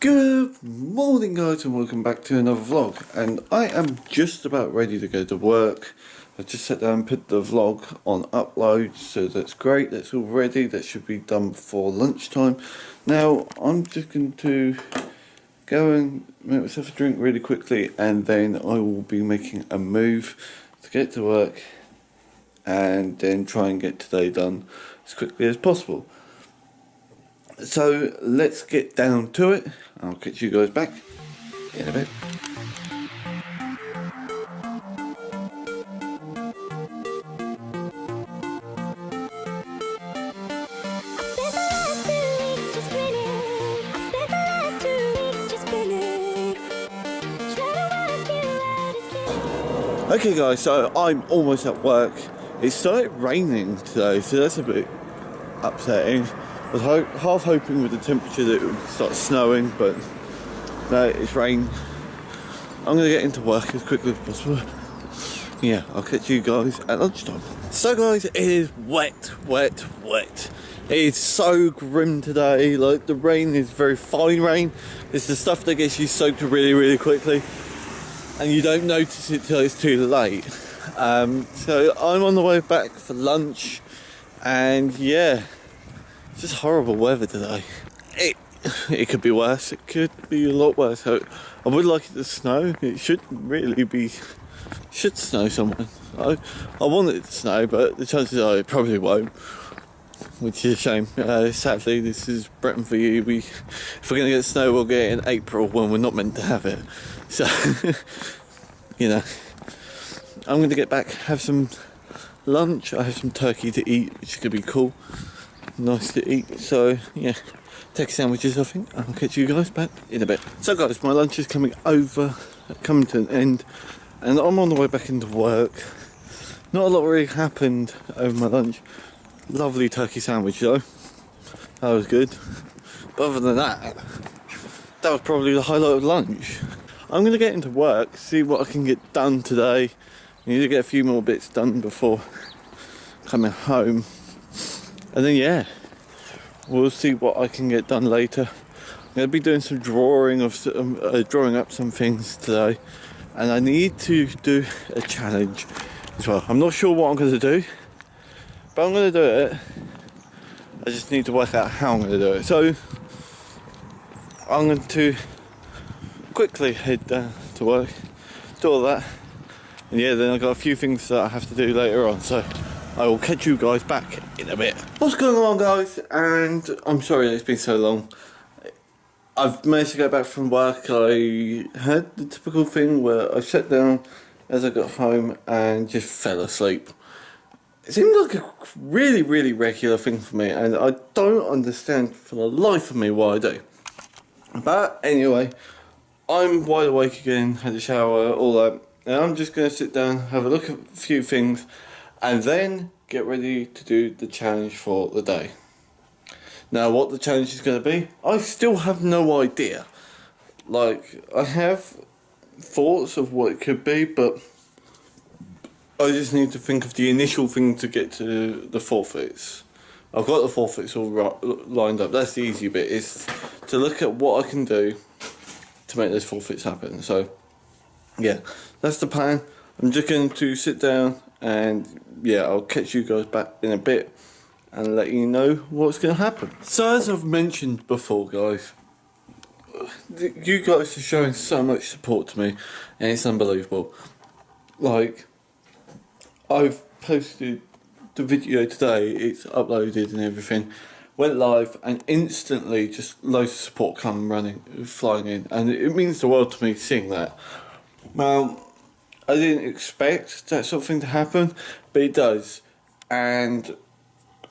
Good morning guys and welcome back to another vlog, and I am just about ready to go to work. I just sat down and put the vlog on upload, so that's great, that's all ready, that should be done before lunchtime. Now I'm just going to go and make myself a drink really quickly, and then I will be making a move to get to work and then try and get today done as quickly as possible. So let's get down to it. I'll catch you guys back in a bit. Okay guys, so I'm almost at work. It started raining today, so that's a bit upsetting. I was half hoping with the temperature that it would start snowing, but no, it's rain. I'm going to get into work as quickly as possible. Yeah, I'll catch you guys at lunchtime. So guys, it is wet. It is so grim today. Like, the rain is very fine rain. It's the stuff that gets you soaked really quickly, and you don't notice it till it's too late. So I'm on the way back for lunch, and yeah, just horrible weather today. It could be worse. It could be a lot worse. So I would like it to snow. It should snow somewhere. I want it to snow, but the chances are it probably won't, which is a shame. Sadly, this is Bracken for you. If we're going to get snow, we'll get it in April when we're not meant to have it. So, you know, I'm going to get back, have some lunch. I have some turkey to eat, which is going to be cool. Nice to eat. So yeah, take sandwiches, I think. I'll catch you guys back in a bit. So guys, my lunch is coming to an end, and I'm on the way back into work. Not a lot really happened over my lunch. Lovely turkey sandwich though, that was good. But other than that was probably the highlight of lunch. I'm going to get into work, see what I can get done today. I need to get a few more bits done before coming home. And then yeah, we'll see what I can get done later. I'm going to be doing some drawing up some things today, and I need to do a challenge as well. I'm not sure what I'm going to do, but I'm going to do it. I just need to work out how I'm going to do it. So I'm going to quickly head down to work, do all that, and yeah, then I've got a few things that I have to do later on. So I will catch you guys back in a bit. What's going on guys? And I'm sorry it's been so long. I've managed to get back from work. I had the typical thing where I sat down as I got home and just fell asleep. It seemed like a really regular thing for me, and I don't understand for the life of me why I do. But anyway, I'm wide awake again, had a shower, all that, and I'm just going to sit down, have a look at a few things, and then get ready to do the challenge for the day. Now, what the challenge is going to be, I still have no idea. Like, I have thoughts of what it could be, but I just need to think of the initial thing to get to the forfeits. I've got the forfeits all lined up. That's the easy bit, is to look at what I can do to make those forfeits happen. So, yeah, that's the plan. I'm just going to sit down and yeah, I'll catch you guys back in a bit and let you know what's going to happen. So as I've mentioned before guys, you guys are showing so much support to me, and it's unbelievable. Like, I've posted the video today, it's uploaded and everything, went live, and instantly just loads of support flying in, and it means the world to me seeing that. Well, I didn't expect that sort of thing to happen, but it does. And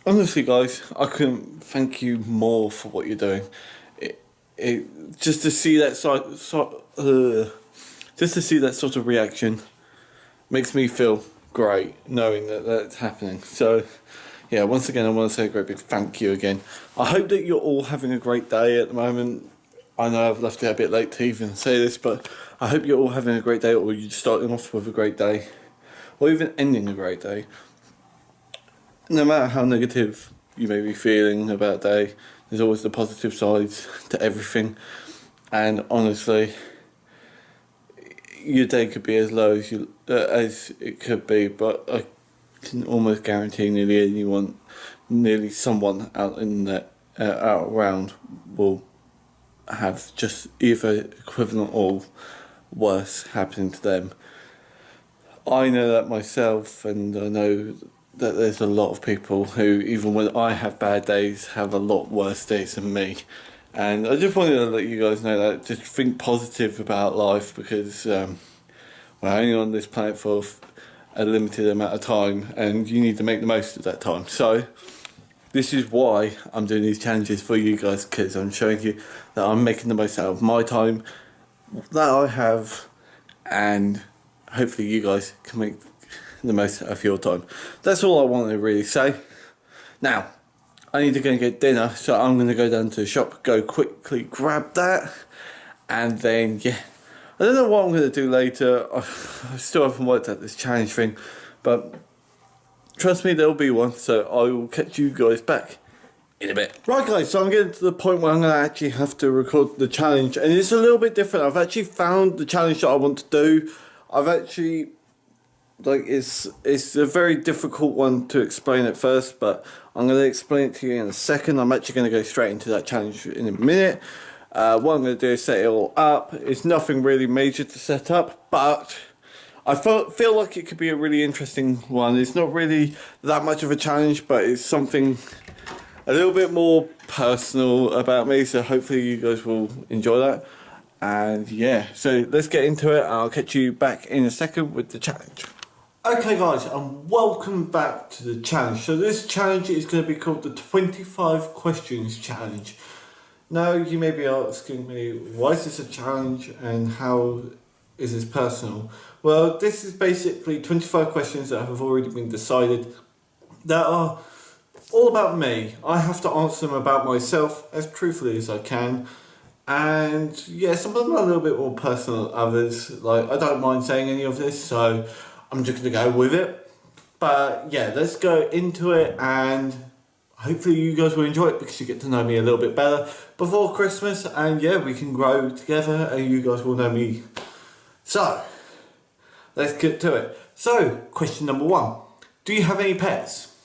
honestly guys, I couldn't thank you more for what you're doing. Just to see that sort of reaction makes me feel great, knowing that that's happening. So yeah, once again I want to say a great big thank you again. I hope that you're all having a great day at the moment. I know I've left it a bit late to even say this, but I hope you're all having a great day, or you're starting off with a great day, or even ending a great day. No matter how negative you may be feeling about a day, there's always the positive sides to everything. and honestly, your day could be as low as it could be, but I can almost guarantee nearly someone out in that out around will have just either equivalent or worse happening to them. I know that myself, and I know that there's a lot of people who, even when I have bad days, have a lot worse days than me. And I just wanted to let you guys know that just think positive about life, because we're only on this planet for a limited amount of time, and you need to make the most of that time. So this is why I'm doing these challenges for you guys, because I'm showing you that I'm making the most out of my time that I have, and hopefully you guys can make the most out of your time. That's all I want to really say. Now, I need to go and get dinner, so I'm going to go down to the shop, go quickly grab that, and then, yeah. I don't know what I'm going to do later. I still haven't worked out this challenge thing, but trust me, there'll be one, so I will catch you guys back in a bit. Right guys, so I'm getting to the point where I'm going to actually have to record the challenge, and it's a little bit different. I've actually found the challenge that I want to do. I've actually, it's a very difficult one to explain at first, but I'm going to explain it to you in a second. I'm actually going to go straight into that challenge in a minute. What I'm going to do is set it all up. It's nothing really major to set up, but I feel like it could be a really interesting one. It's not really that much of a challenge, but it's something a little bit more personal about me, so hopefully you guys will enjoy that. And yeah, so let's get into it. I'll catch you back in a second with the challenge. Okay guys, and welcome back to the challenge. So this challenge is going to be called the 25 questions challenge. Now you may be asking me, why is this a challenge and how is this personal? Well, this is basically 25 questions that have already been decided that are all about me. I have to answer them about myself as truthfully as I can. And yeah, some of them are a little bit more personal than others. Like, I don't mind saying any of this, so I'm just going to go with it. But yeah, let's go into it, and hopefully you guys will enjoy it because you get to know me a little bit better before Christmas, and yeah, we can grow together and you guys will know me. So, let's get to it. So, question number 1. Do you have any pets?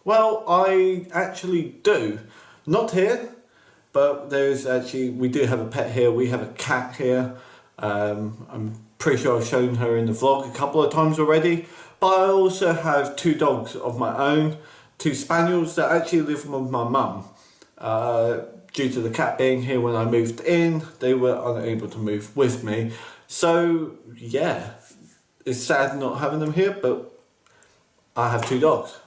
Well, I actually do. Not here, but we do have a pet here. We have a cat here. I'm pretty sure I've shown her in the vlog a couple of times already. But I also have 2 dogs of my own. 2 spaniels that actually live with my mum. Due to the cat being here when I moved in, they were unable to move with me. So yeah, it's sad not having them here, but I have 2 dogs.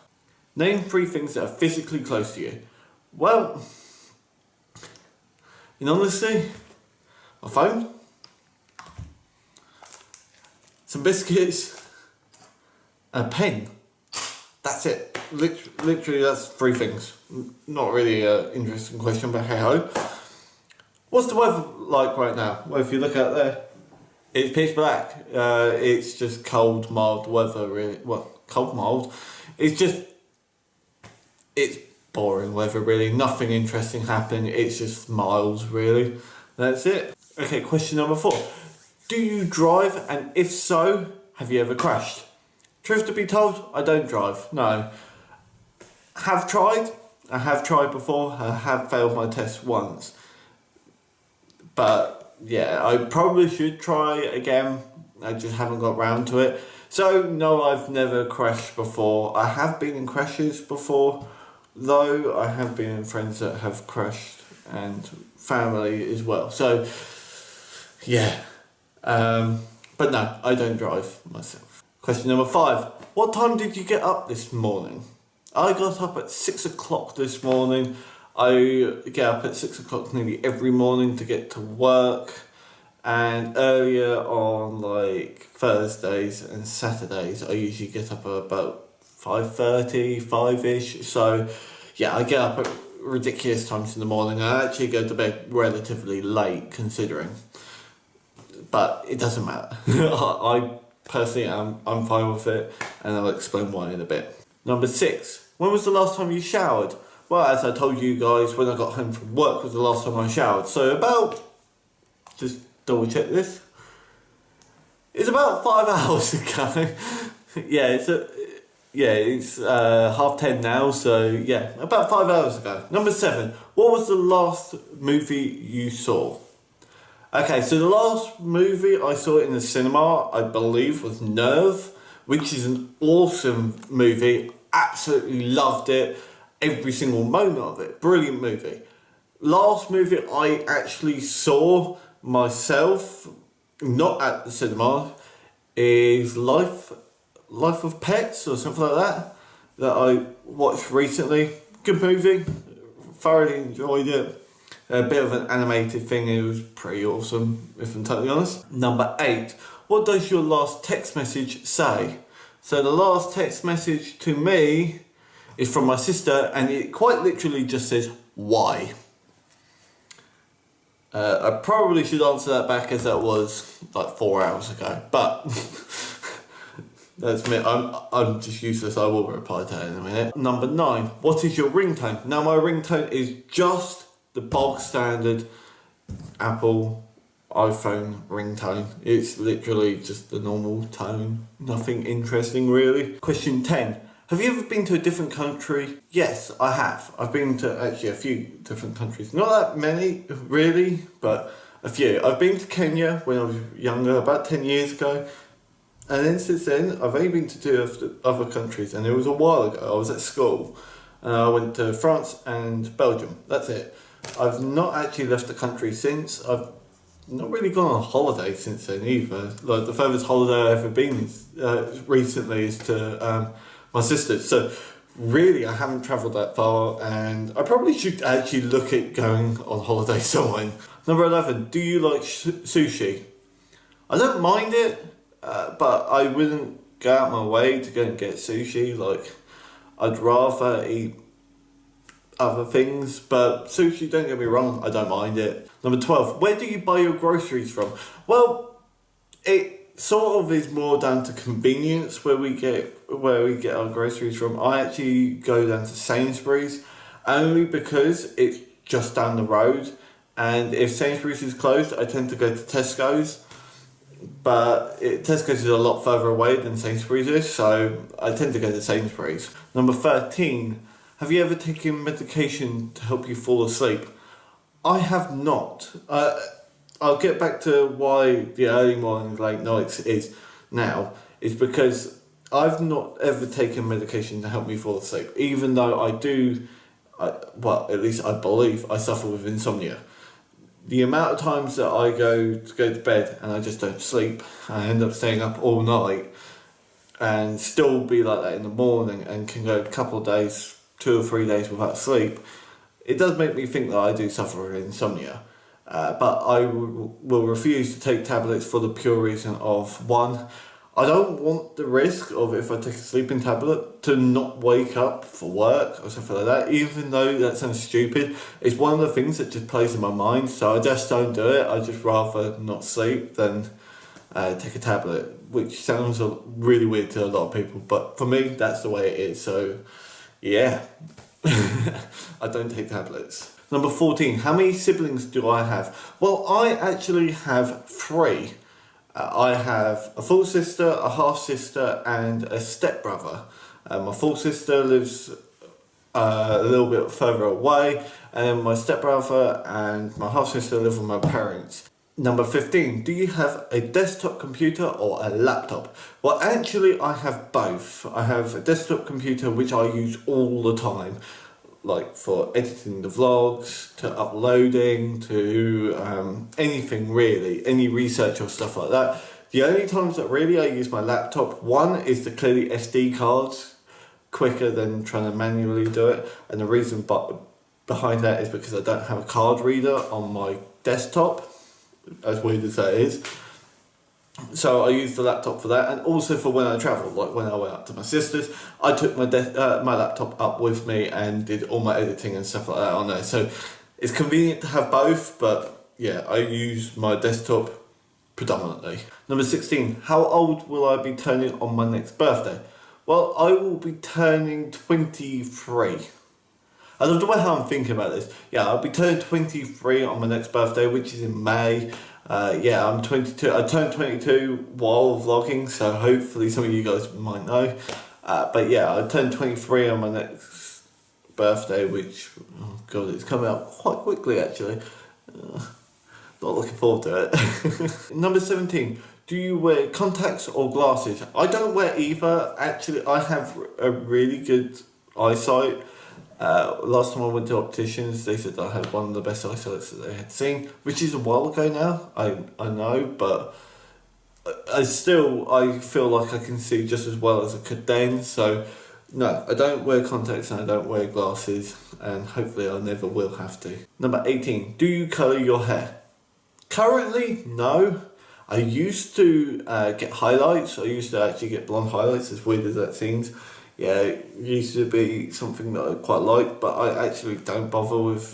Name 3 things that are physically close to you. Well, in honesty, my phone, some biscuits, a pen. That's it. Literally, that's 3 things. Not really an interesting question, but hey ho. What's the weather like right now? Well, if you look out there, it's pitch black. It's just cold, mild weather, really. Well, cold, mild. It's boring weather, really. Nothing interesting happening. It's just mild, really. That's it. Okay, question number 4. Do you drive? And if so, have you ever crashed? Truth to be told, I don't drive, no. Have tried. I have tried before. I have failed my test once. But yeah, I probably should try again. I just haven't got round to it. So no, I've never crashed before. I have been in crashes before, though. I have been in friends that have crashed and family as well. So yeah, but no, I don't drive myself. Question number 5. What time did you get up this morning? I got up at 6 o'clock this morning. I get up at 6 o'clock nearly every morning to get to work. And earlier on, like Thursdays and Saturdays, I usually get up at about 5:30, 5-ish. So yeah, I get up at ridiculous times in the morning. I actually go to bed relatively late considering. But it doesn't matter. I personally I'm fine with it, and I'll explain why in a bit. Number 6. When was the last time you showered? Well, as I told you guys, when I got home from work was the last time I showered. So about just double check this. It's about 5 hours ago. It's 10:30 now, so yeah, about 5 hours ago. Number 7, what was the last movie you saw? Okay, so the last movie I saw in the cinema, I believe, was Nerve, which is an awesome movie. Absolutely loved it. Every single moment of it. Brilliant movie. Last movie I actually saw myself, not at the cinema, is Life of Pets or something like that I watched recently. Good movie. Thoroughly enjoyed it. A bit of an animated thing. It was pretty awesome, if I'm totally honest. Number 8. What does your last text message say? So the last text message to me is from my sister, and it quite literally just says, why? I probably should answer that back, as that was like 4 hours ago, but that's me. I'm just useless. I will reply to that in a minute. Number 9. What is your ringtone? Now my ringtone is just the bog standard Apple iPhone ringtone. It's literally just the normal tone. Nothing interesting really. Question 10. Have you ever been to a different country? Yes, I have. I've been to actually a few different countries. Not that many, really, but a few. I've been to Kenya when I was younger, about 10 years ago. And then since then, I've only been to 2 other countries. And it was a while ago. I was at school. And I went to France and Belgium. That's it. I've not actually left the country since. I've not really gone on holiday since then either. Like, the furthest holiday I've ever been recently is to my sister's. So really, I haven't travelled that far, and I probably should actually look at going on holiday somewhere. Number 11, do you like sushi? I don't mind it, but I wouldn't go out my way to go and get sushi. Like, I'd rather eat other things, but sushi, don't get me wrong, I don't mind it. Number 12, where do you buy your groceries from? Well, it sort of is more down to convenience where we get our groceries from. I actually go down to Sainsbury's only because it's just down the road, and if Sainsbury's is closed, I tend to go to Tesco's, but Tesco's is a lot further away than Sainsbury's is, so I tend to go to Sainsbury's. Number 13, have you ever taken medication to help you fall asleep? I have not. I'll get back to why the early mornings, late nights is because I've not ever taken medication to help me fall asleep, even though I do, at least I believe I suffer with insomnia. The amount of times that I go to bed and I just don't sleep, I end up staying up all night and still be like that in the morning and can go a couple of days, 2 or 3 days without sleep. It does make me think that I do suffer with insomnia. But I will refuse to take tablets for the pure reason of, 1, I don't want the risk of, if I take a sleeping tablet, to not wake up for work or something like that, even though that sounds stupid. It's one of the things that just plays in my mind, so I just don't do it. I just rather not sleep than take a tablet, which sounds really weird to a lot of people, but for me, that's the way it is, so yeah. I don't take tablets. Number 14, how many siblings do I have? Well, I actually have 3. I have a full sister, a half sister, and a stepbrother. My full sister lives a little bit further away, and my stepbrother and my half sister live with my parents. Number 15, do you have a desktop computer or a laptop? Well, actually, I have both. I have a desktop computer which I use all the time, like for editing the vlogs, to uploading, to anything really, any research or stuff like that. The only times that really I use my laptop, 1 is to clear the SD cards quicker than trying to manually do it, and the reason behind that is because I don't have a card reader on my desktop, as weird as that is. So I use the laptop for that, and also for when I travel, like when I went up to my sister's, I took my laptop up with me and did all my editing and stuff like that on there. So it's convenient to have both, but yeah, I use my desktop predominantly. Number 16, how old will I be turning on my next birthday? Well, I will be turning 23. I love the way how I'm thinking about this. Yeah, I'll be turning 23 on my next birthday, which is in May. Yeah, I'm 22. I turned 22 while vlogging, so hopefully some of you guys might know. But yeah, I turned 23 on my next birthday, which, oh god, it's coming up quite quickly actually. Not looking forward to it. Number 17. Do you wear contacts or glasses? I don't wear either. Actually, I have a really good eyesight. Last time I went to opticians, they said I had one of the best eyesights that they had seen, which is a while ago now. I know, but I feel like I can see just as well as I could then. So no, I don't wear contacts and I don't wear glasses, and hopefully I never will have to. Number 18. Do you colour your hair? Currently, no. I used to get highlights. I used to actually get blonde highlights, as weird as that seems. Yeah, it used to be something that I quite liked, but I actually don't bother with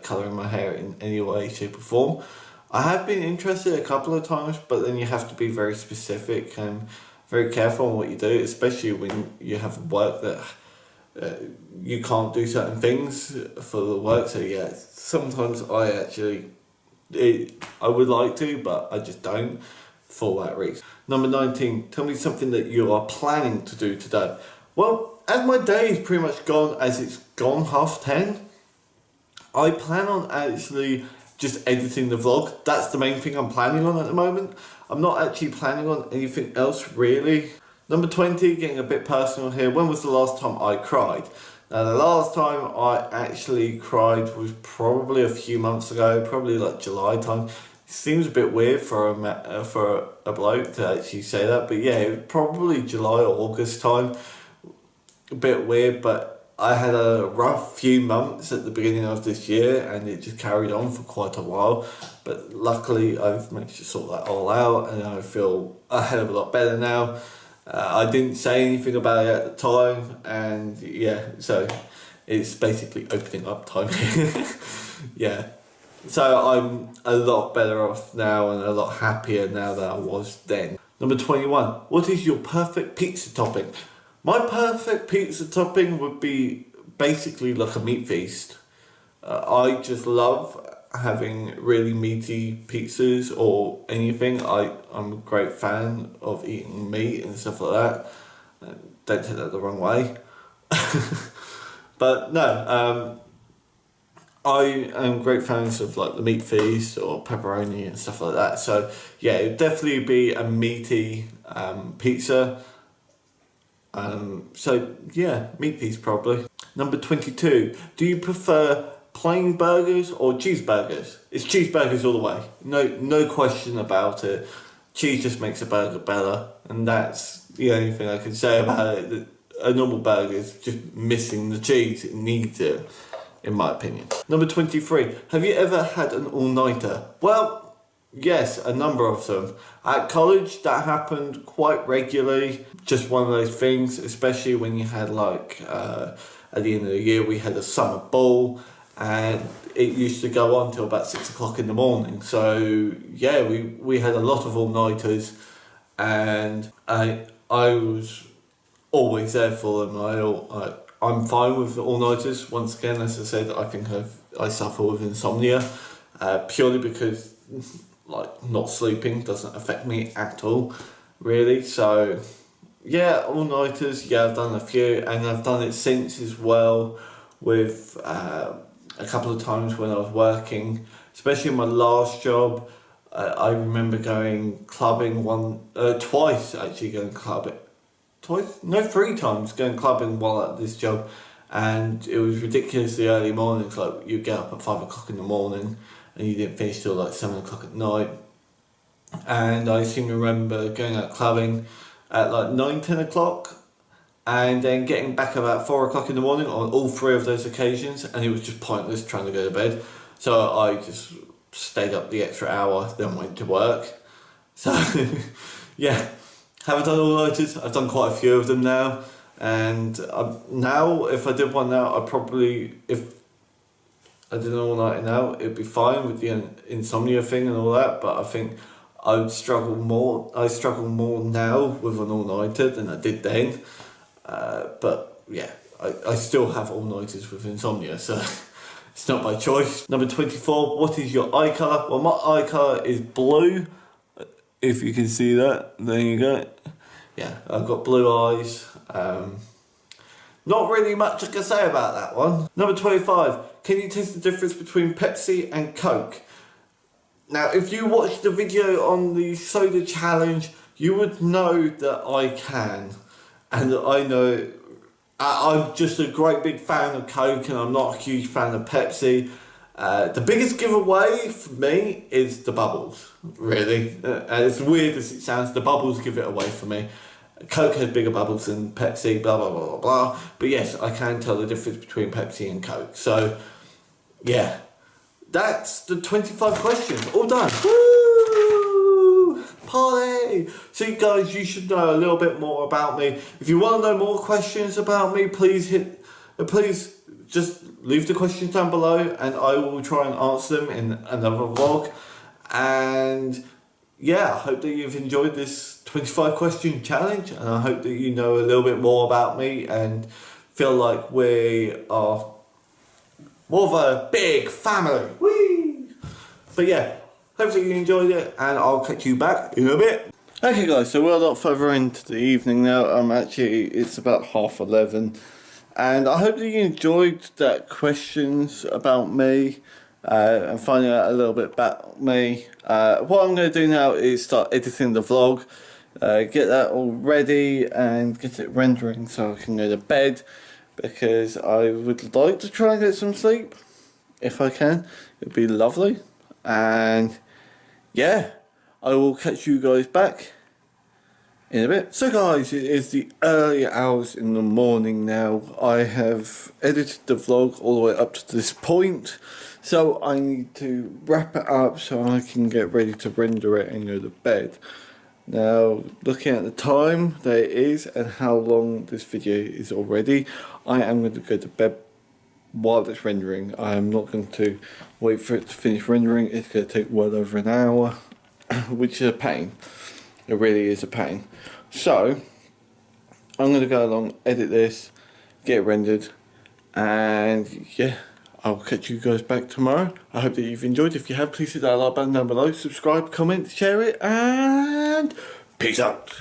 colouring my hair in any way, shape or form. I have been interested a couple of times, but then you have to be very specific and very careful on what you do, especially when you have work that you can't do certain things for the work. So yeah, sometimes I would like to, but I just don't for that reason. Number 19, tell me something that you are planning to do today. Well, as my day is pretty much gone, as it's gone 10:30, I plan on actually just editing the vlog. That's the main thing I'm planning on at the moment. I'm not actually planning on anything else really. Number 20, getting a bit personal here. When was the last time I cried? Now, the last time I actually cried was probably a few months ago, probably like July time. It seems a bit weird for a bloke to actually say that, but yeah, it was probably July or August time. A bit weird, but I had a rough few months at the beginning of this year, and it just carried on for quite a while. But luckily, I've managed to sort that all out, and I feel a hell of a lot better now. I didn't say anything about it at the time, and yeah, so it's basically opening up time. Yeah, so I'm a lot better off now and a lot happier now than I was then. Number 21, what is your perfect pizza topping? My perfect pizza topping would be basically like a meat feast. I just love having really meaty pizzas or anything. I'm a great fan of eating meat and stuff like that. Don't take that the wrong way. But no, I am great fans of like the meat feast or pepperoni and stuff like that. So yeah, it'd definitely be a meaty pizza. So yeah, meat feast probably. Number 22, do you prefer plain burgers or cheeseburgers? It's cheeseburgers all the way. No question about it. Cheese just makes a burger better, and that's the only thing I can say about it. A normal burger is just missing the cheese. It needs it, in my opinion. Number 23, have you ever had an all-nighter? Well, yes, a number of them. At college, that happened quite regularly. Just one of those things, especially when you had like, at the end of the year, we had a summer ball, and it used to go on till about 6 o'clock in the morning. So yeah, we had a lot of all-nighters, and I was always there for them. I'm fine with all-nighters. Once again, as I said, I think I suffer with insomnia, purely because like not sleeping doesn't affect me at all, really. So yeah, all-nighters, yeah, I've done a few, and I've done it since as well with a couple of times when I was working, especially in my last job. I remember going clubbing twice actually going clubbing. Twice? No, 3 times going clubbing while at this job, and it was ridiculously early mornings. Like you get up at 5 o'clock in the morning and you didn't finish till like 7 o'clock at night. And I seem to remember going out clubbing at like 9-10 o'clock, and then getting back about 4 o'clock in the morning on all 3 of those occasions, and it was just pointless trying to go to bed. So I just stayed up the extra hour, then went to work. So yeah, haven't done all-nighters. I've done quite a few of them now, and now if I did one now, if I did an all-nighter now, it'd be fine with the insomnia thing and all that, but I think I struggle more now with an all-nighter than I did then. But yeah, I still have all nighters with insomnia, so it's not by choice. Number 24, what is your eye colour? Well, my eye colour is blue. If you can see that, there you go. Yeah, I've got blue eyes. Not really much I can say about that one. Number 25, can you taste the difference between Pepsi and Coke? Now, if you watched the video on the soda challenge, you would know that I can. And I know I'm just a great big fan of Coke and I'm not a huge fan of Pepsi. The biggest giveaway for me is the bubbles, really. And as weird as it sounds, the bubbles give it away for me. Coke has bigger bubbles than Pepsi, blah, blah, blah, blah, blah. But yes, I can tell the difference between Pepsi and Coke. So, yeah, that's the 25 questions. All done. Woo! Party! So, you guys, you should know a little bit more about me. If you want to know more questions about me, please just leave the questions down below and I will try and answer them in another vlog. And yeah, I hope that you've enjoyed this 25 question challenge, and I hope that you know a little bit more about me and feel like we are more of a big family. Whee! But yeah, hopefully you enjoyed it and I'll catch you back in a bit. Okay guys, so we're a lot further into the evening now. It's about 11:30. And I hope that you enjoyed that questions about me and finding out a little bit about me. What I'm going to do now is start editing the vlog, get that all ready and get it rendering so I can go to bed, because I would like to try and get some sleep if I can. It'd be lovely. And yeah, I will catch you guys back in a bit. So guys, it is the early hours in the morning now. I have edited the vlog all the way up to this point, so I need to wrap it up so I can get ready to render it and go to bed. Now, looking at the time that it is and how long this video is already, I am going to go to bed while it's rendering. I am not going to wait for it to finish rendering. It's going to take well over an hour, which is a pain. It really is a pain. So, I'm going to go along, edit this, get it rendered, and yeah, I'll catch you guys back tomorrow. I hope that you've enjoyed. If you have, please hit that like button down below, subscribe, comment, share it, and peace out.